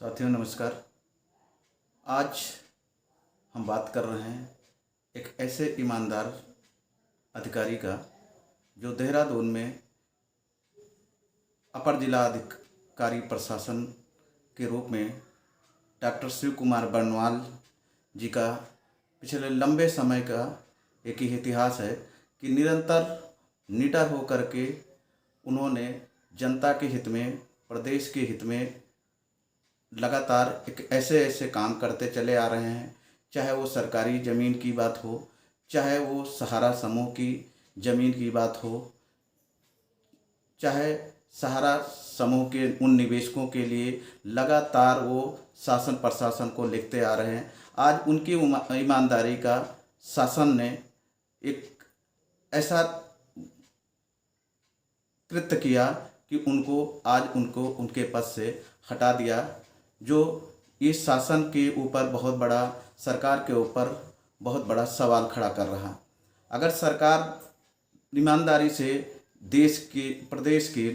साथियों नमस्कार। आज हम बात कर रहे हैं एक ऐसे ईमानदार अधिकारी का जो देहरादून में अपर जिला अधिकारी प्रशासन के रूप में डॉक्टर शिव कुमार बर्नवाल जी का पिछले लंबे समय का एक ही इतिहास है कि निरंतर निडर होकर के उन्होंने जनता के हित में, प्रदेश के हित में लगातार एक ऐसे काम करते चले आ रहे हैं। चाहे वो सरकारी ज़मीन की बात हो, चाहे वो सहारा समूह की ज़मीन की बात हो, चाहे सहारा समूह के उन निवेशकों के लिए लगातार वो शासन प्रशासन को लिखते आ रहे हैं। आज उनकी ईमानदारी का शासन ने एक ऐसा कृत्य किया कि उनको उनके पद से हटा दिया, जो इस शासन के ऊपर बहुत बड़ा, सरकार के ऊपर बहुत बड़ा सवाल खड़ा कर रहा। अगर सरकार ईमानदारी से देश के, प्रदेश की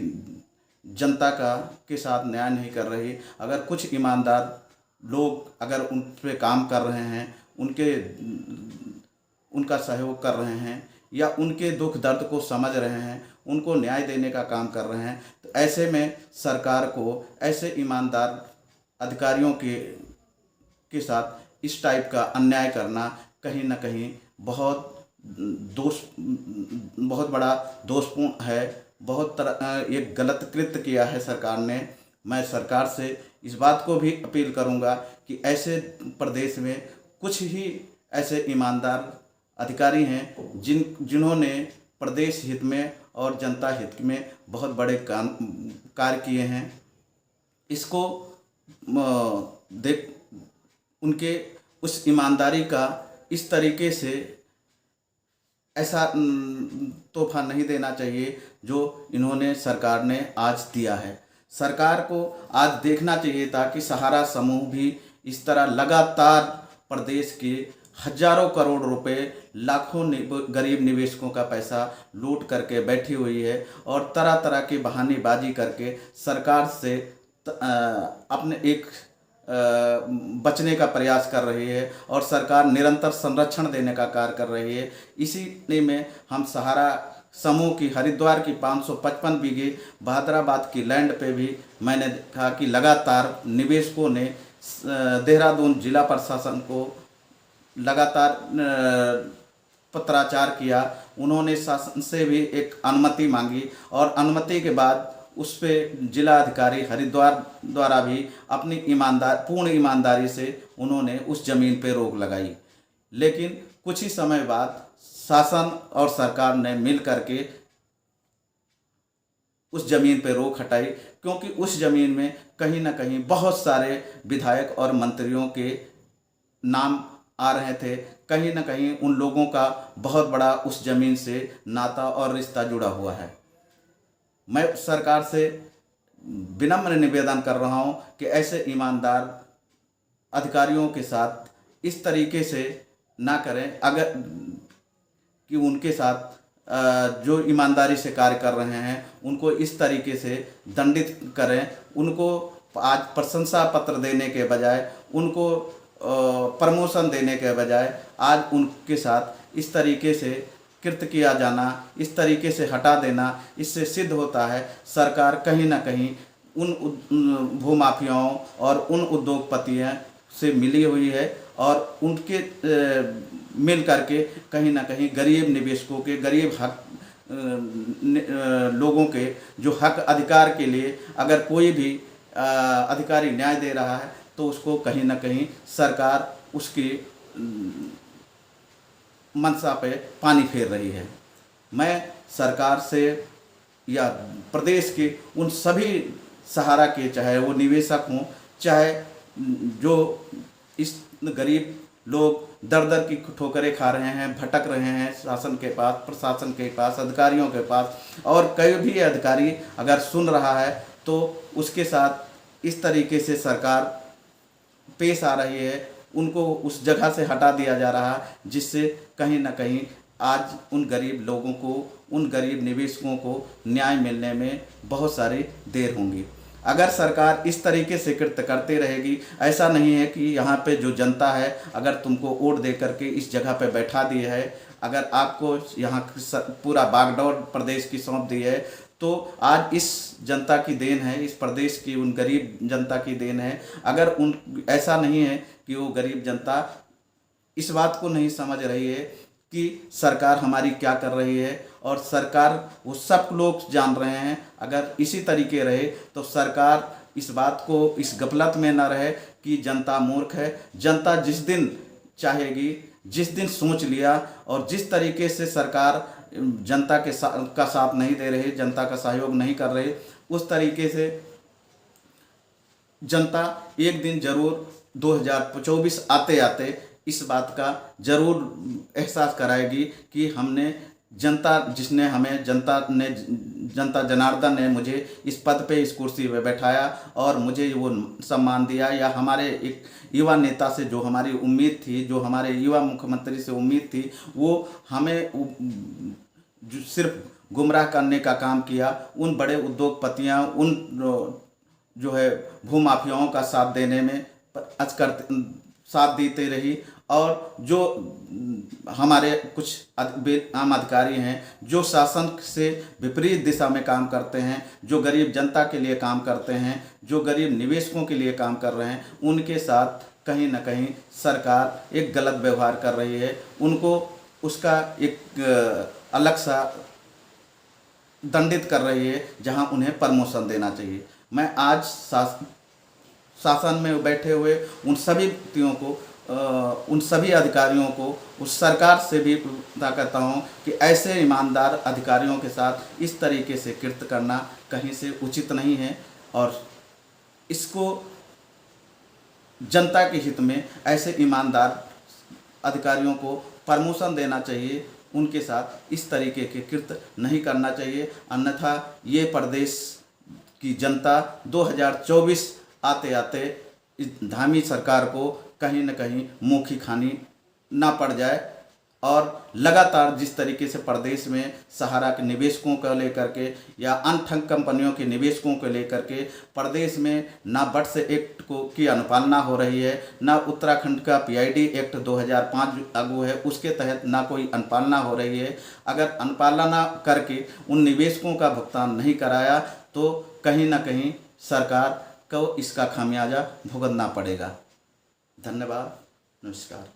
जनता के साथ न्याय नहीं कर रही, अगर कुछ ईमानदार लोग अगर उन पे काम कर रहे हैं, उनका सहयोग कर रहे हैं या उनके दुख दर्द को समझ रहे हैं, उनको न्याय देने का काम कर रहे हैं, तो ऐसे में सरकार को ऐसे ईमानदार अधिकारियों के साथ इस टाइप का अन्याय करना कहीं ना कहीं बहुत बड़ा दोषपूर्ण है। एक गलत कृत्य किया है सरकार ने। मैं सरकार से इस बात को भी अपील करूंगा कि ऐसे प्रदेश में कुछ ही ऐसे ईमानदार अधिकारी हैं जिन्होंने प्रदेश हित में और जनता हित में बहुत बड़े कार्य किए हैं। इसको उनके उस ईमानदारी का इस तरीके से ऐसा तोहफा नहीं देना चाहिए जो इन्होंने, सरकार ने आज दिया है। सरकार को आज देखना चाहिए था कि सहारा समूह भी इस तरह लगातार प्रदेश के हजारों करोड़ रुपए, लाखों गरीब निवेशकों का पैसा लूट करके बैठी हुई है और तरह तरह की बहानेबाजी करके सरकार से अपने बचने का प्रयास कर रही है और सरकार निरंतर संरक्षण देने का कार्य कर रही है। इसी में हम सहारा समूह की हरिद्वार की 555 बीघे बहादुराबाद की लैंड पे भी मैंने कहा कि लगातार निवेशकों ने देहरादून जिला प्रशासन को लगातार पत्राचार किया। उन्होंने शासन से भी एक अनुमति मांगी और अनुमति के बाद उस पे जिला अधिकारी हरिद्वार द्वारा भी अपनी पूर्ण ईमानदारी से उन्होंने उस ज़मीन पे रोक लगाई। लेकिन कुछ ही समय बाद शासन और सरकार ने मिल करके उस ज़मीन पे रोक हटाई, क्योंकि उस ज़मीन में कहीं ना कहीं बहुत सारे विधायक और मंत्रियों के नाम आ रहे थे। कहीं ना कहीं उन लोगों का बहुत बड़ा उस ज़मीन से नाता और रिश्ता जुड़ा हुआ है। मैं सरकार से विनम्र निवेदन कर रहा हूं कि ऐसे ईमानदार अधिकारियों के साथ इस तरीके से ना करें। अगर कि उनके साथ जो ईमानदारी से कार्य कर रहे हैं उनको इस तरीके से दंडित करें। उनको आज प्रशंसा पत्र देने के बजाय, उनको प्रमोशन देने के बजाय आज उनके साथ इस तरीके से कृत्य किया जाना, इस तरीके से हटा देना, इससे सिद्ध होता है सरकार कहीं ना कहीं उन भूमाफियाओं और उन उद्योगपतियों से मिली हुई है और उनके मिल करके कहीं ना कहीं गरीब निवेशकों के, गरीब हक लोगों के जो हक अधिकार के लिए अगर कोई भी अधिकारी न्याय दे रहा है तो उसको कहीं ना कहीं सरकार उसकी मंशा पे पानी फेर रही है। मैं सरकार से या प्रदेश के उन सभी सहारा के, चाहे वो निवेशक हों, चाहे जो इस गरीब लोग दर दर की ठोकरें खा रहे हैं, भटक रहे हैं शासन के पास, प्रशासन के पास, अधिकारियों के पास, और कोई भी अधिकारी अगर सुन रहा है तो उसके साथ इस तरीके से सरकार पेश आ रही है, उनको उस जगह से हटा दिया जा रहा है, जिससे कहीं ना कहीं आज उन गरीब लोगों को, उन गरीब निवेशकों को न्याय मिलने में बहुत सारी देर होंगी। अगर सरकार इस तरीके से कृत्य करती रहेगी, ऐसा नहीं है कि यहाँ पे जो जनता है अगर तुमको वोट दे करके इस जगह पे बैठा दी है, अगर आपको यहाँ पूरा बागडोर प्रदेश की सौंप दी है, तो आज इस जनता की देन है, इस प्रदेश की उन गरीब जनता की देन है। अगर उन ऐसा नहीं है कि वो गरीब जनता इस बात को नहीं समझ रही है कि सरकार हमारी क्या कर रही है, और सरकार वो सब लोग जान रहे हैं। अगर इसी तरीके रहे तो सरकार इस बात को, इस गफलत में न रहे कि जनता मूर्ख है। जनता जिस दिन चाहेगी, जिस दिन सोच लिया, और जिस तरीके से सरकार जनता का साथ नहीं दे रही, जनता का सहयोग नहीं कर रही, उस तरीके से जनता एक दिन जरूर 2024 आते आते इस बात का जरूर एहसास कराएगी कि हमने जनता जनार्दन ने मुझे इस पद पे, इस कुर्सी पे बैठाया और मुझे वो सम्मान दिया, या हमारे एक युवा नेता से जो हमारी उम्मीद थी, जो हमारे युवा मुख्यमंत्री से उम्मीद थी, वो हमें जो सिर्फ गुमराह करने का काम किया। उन बड़े उद्योगपतियां, उन जो है भूमाफियाओं का साथ देने में साथ देते रही, और जो हमारे कुछ आम अधिकारी हैं जो शासन से विपरीत दिशा में काम करते हैं, जो गरीब जनता के लिए काम करते हैं, जो गरीब निवेशकों के लिए काम कर रहे हैं, उनके साथ कहीं ना कहीं सरकार एक गलत व्यवहार कर रही है। उनको उसका एक अलग सा दंडित कर रही है, जहां उन्हें प्रमोशन देना चाहिए। मैं आज शासन में बैठे हुए उन सभी व्यक्तियों को, उन सभी अधिकारियों को, उस सरकार से भी पूछता करता हूँ कि ऐसे ईमानदार अधिकारियों के साथ इस तरीके से कृत्य करना कहीं से उचित नहीं है, और इसको जनता के हित में ऐसे ईमानदार अधिकारियों को प्रमोशन देना चाहिए। उनके साथ इस तरीके के कृत्य नहीं करना चाहिए, अन्यथा ये प्रदेश की जनता 2024 आते आते इस धामी सरकार को कहीं न कहीं मुँह की खानी ना पड़ जाए। और लगातार जिस तरीके से प्रदेश में सहारा के निवेशकों को लेकर के या अन्य कंपनियों के निवेशकों को लेकर के प्रदेश में ना बट्स एक्ट की अनुपालना हो रही है, ना उत्तराखंड का पीआईडी एक्ट 2005 लागू है, उसके तहत ना कोई अनुपालना हो रही है। अगर अनुपालना करके उन निवेशकों का भुगतान नहीं कराया तो कहीं ना कहीं सरकार को इसका खामियाजा भुगतना पड़ेगा। धन्यवाद, नमस्कार।